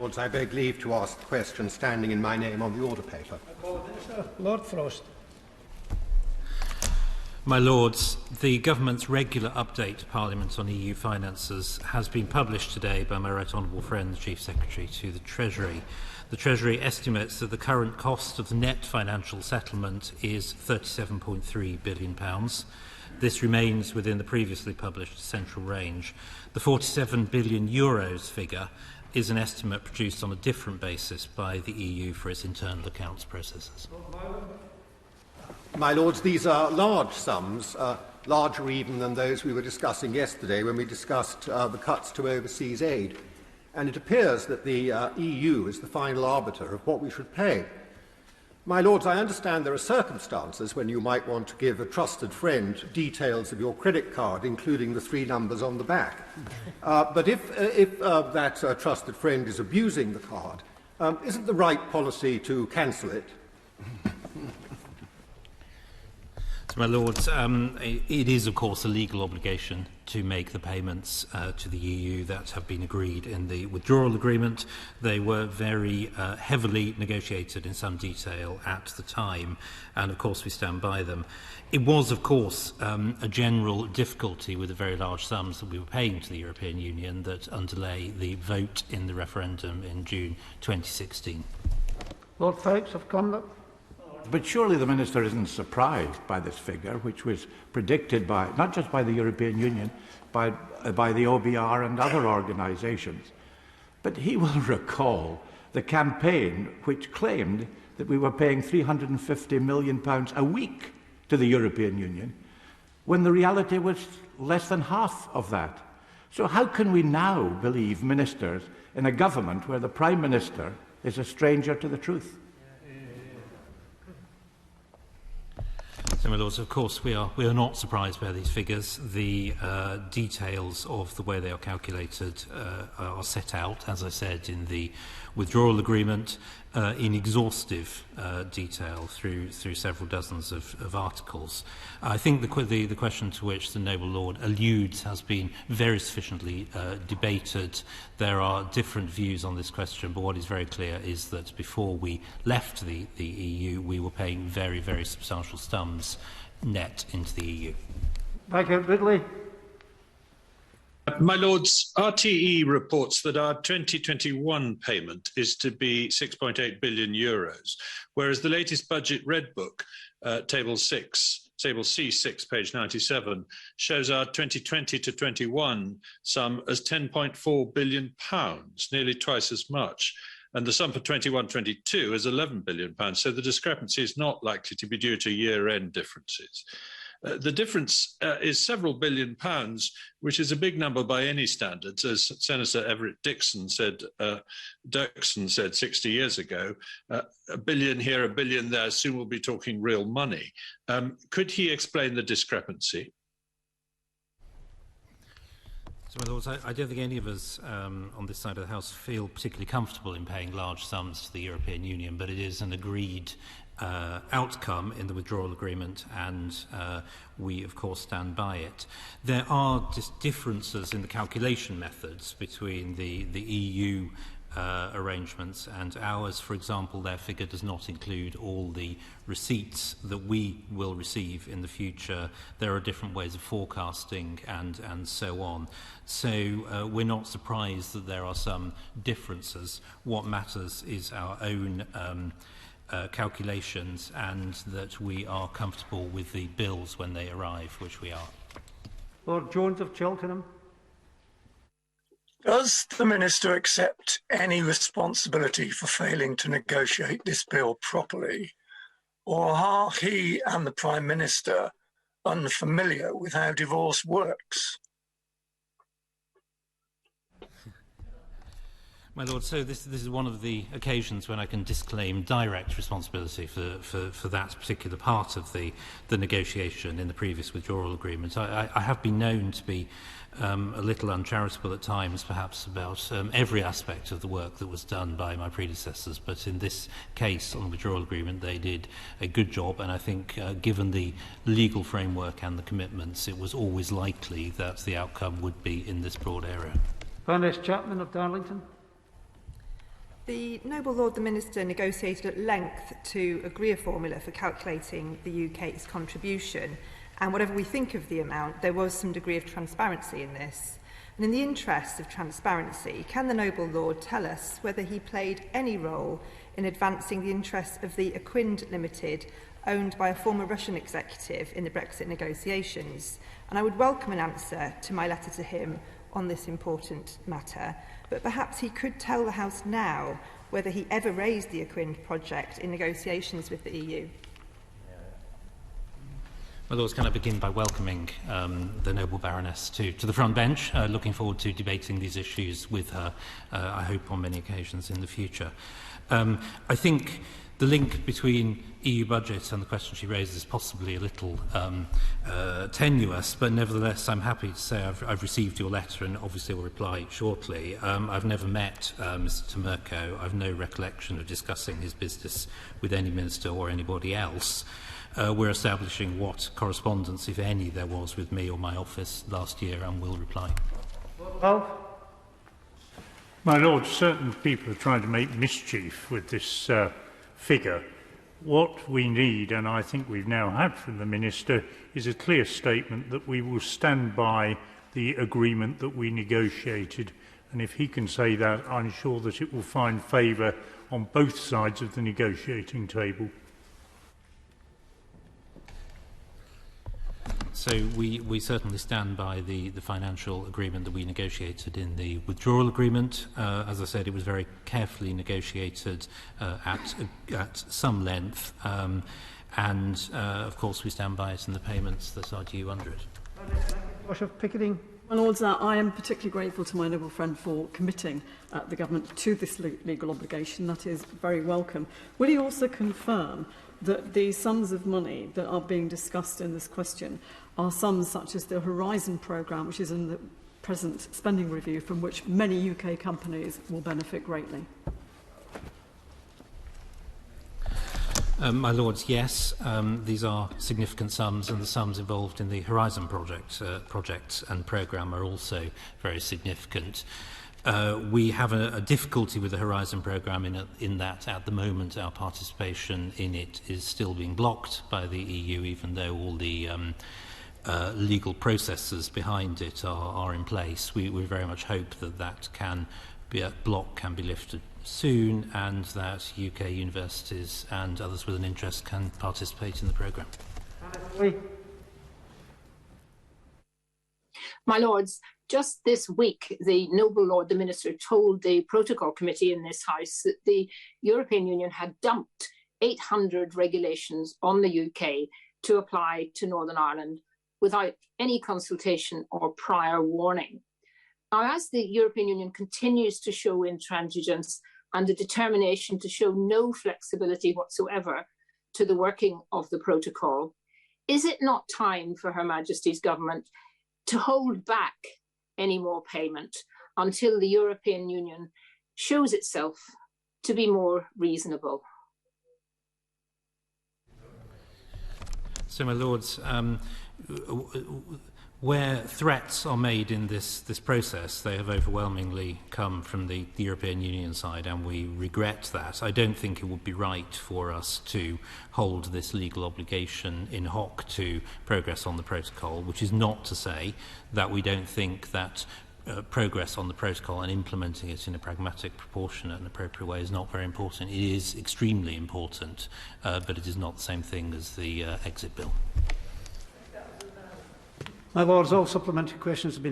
Lords, I beg leave to ask the question standing in my name on the order paper. Lord Frost. My Lords, the Government's regular update to Parliament on EU finances has been published today by my right honourable friend, the Chief Secretary to the Treasury. The Treasury estimates that the current cost of the net financial settlement is £37.3 billion. This remains within the previously published central range. The €47 billion figure is an estimate produced on a different basis by the EU for its internal accounts processes. My Lords, these are large sums, larger even than those we were discussing yesterday when we discussed the cuts to overseas aid. And it appears that the EU is the final arbiter of what we should pay. My Lords, I understand there are circumstances when you might want to give a trusted friend details of your credit card, including the 3 numbers on the back. But if that trusted friend is abusing the card, isn't the right policy to cancel it? So, my Lords, it is, of course, a legal obligation to make the payments to the EU that have been agreed in the withdrawal agreement. They were very heavily negotiated in some detail at the time, and, of course, we stand by them. It was, of course, a general difficulty with the very large sums that we were paying to the European Union that underlay the vote in the referendum in June 2016. Lord Phelps of Conduct. But surely the Minister isn't surprised by this figure, which was predicted by, not just by the European Union, by the OBR and other organisations. But he will recall the campaign which claimed that we were paying £350 million a week to the European Union, when the reality was less than half of that. So how can we now believe ministers in a government where the Prime Minister is a stranger to the truth? So, my Lords, of course, we are not surprised by these figures. The details of the way they are calculated are set out, as I said, in the withdrawal agreement, in exhaustive detail through several dozens of articles. I think the question to which the noble Lord alludes has been very sufficiently debated. There are different views on this question, but what is very clear is that before we left the EU, we were paying very, very substantial sums net into the EU. Viscount Ridley. My Lords, RTE reports that our 2021 payment is to be €6.8 billion, whereas the latest budget red book, Table C6, page 97, shows our 2020 to 21 sum as £10.4 billion, nearly twice as much. And the sum for 21-22 is £11 billion. So the discrepancy is not likely to be due to year-end differences. The difference is several £billion, which is a big number by any standards. As Senator Everett Dirksen said 60 years ago, a billion here, a billion there, soon we'll be talking real money. Could he explain the discrepancy? So, my Lords, I don't think any of us on this side of the House feel particularly comfortable in paying large sums to the European Union, but it is an agreed outcome in the withdrawal agreement, and we, of course, stand by it. There are just differences in the calculation methods between the EU arrangements and ours. For example, their figure does not include all the receipts that we will receive in the future. There are different ways of forecasting and so on. So we're not surprised that there are some differences. What matters is our own calculations, and that we are comfortable with the bills when they arrive, which we are. Lord Jones of Cheltenham. Does the Minister accept any responsibility for failing to negotiate this bill properly, or are he and the Prime Minister unfamiliar with how divorce works? My Lord, so this is one of the occasions when I can disclaim direct responsibility for that particular part of the negotiation in the previous withdrawal agreement. I have been known to be a little uncharitable at times, perhaps, about every aspect of the work that was done by my predecessors, but in this case, on the withdrawal agreement, they did a good job, and I think, given the legal framework and the commitments, it was always likely that the outcome would be in this broad area. Baroness Chapman of Darlington. The Noble Lord the Minister negotiated at length to agree a formula for calculating the UK's contribution, and whatever we think of the amount, there was some degree of transparency in this. And in the interest of transparency, can the Noble Lord tell us whether he played any role in advancing the interests of the Equind Limited, owned by a former Russian executive in the Brexit negotiations? And I would welcome an answer to my letter to him on this important matter, but perhaps he could tell the House now whether he ever raised the Equind project in negotiations with the EU. My Lords, can I begin by welcoming the Noble Baroness to the front bench, looking forward to debating these issues with her, I hope on many occasions in the future. I think the link between EU budget and the question she raises is possibly a little tenuous, but nevertheless I'm happy to say I've received your letter and obviously will reply shortly. I've never met Mr Tamerko. I've no recollection of discussing his business with any minister or anybody else. We're establishing what correspondence, if any, there was with me or my office last year, and will reply. My Lord, certain people are trying to make mischief with this figure. What we need, and I think we've now had from the Minister, is a clear statement that we will stand by the agreement that we negotiated. And if he can say that, I'm sure that it will find favour on both sides of the negotiating table. So we certainly stand by the financial agreement that we negotiated in the withdrawal agreement. As I said, it was very carefully negotiated at some length, and of course we stand by it in the payments that are due under it. Bishop Pickering. My Lords, I am particularly grateful to my noble friend for committing the Government to this legal obligation. That is very welcome. Will he also confirm that the sums of money that are being discussed in this question are sums such as the Horizon programme, which is in the present spending review, from which many UK companies will benefit greatly? My Lords, yes, these are significant sums, and the sums involved in the Horizon project and programme are also very significant. We have a difficulty with the Horizon programme in that at the moment our participation in it is still being blocked by the EU, even though all the legal processes behind it are in place. We very much hope that block can be lifted soon, and that UK universities and others with an interest can participate in the programme. My Lords, just this week, the Noble Lord the Minister told the Protocol Committee in this House that the European Union had dumped 800 regulations on the UK to apply to Northern Ireland without any consultation or prior warning. Now, as the European Union continues to show intransigence and a determination to show no flexibility whatsoever to the working of the protocol, is it not time for Her Majesty's government to hold back any more payment until the European Union shows itself to be more reasonable? So, my Lords, where threats are made in this process, they have overwhelmingly come from the European Union side, and we regret that. I don't think it would be right for us to hold this legal obligation in hock to progress on the protocol, which is not to say that we don't think that progress on the protocol and implementing it in a pragmatic, proportionate and appropriate way is not very important. It is extremely important, but it is not the same thing as the exit bill. My Lords, all supplementary questions have been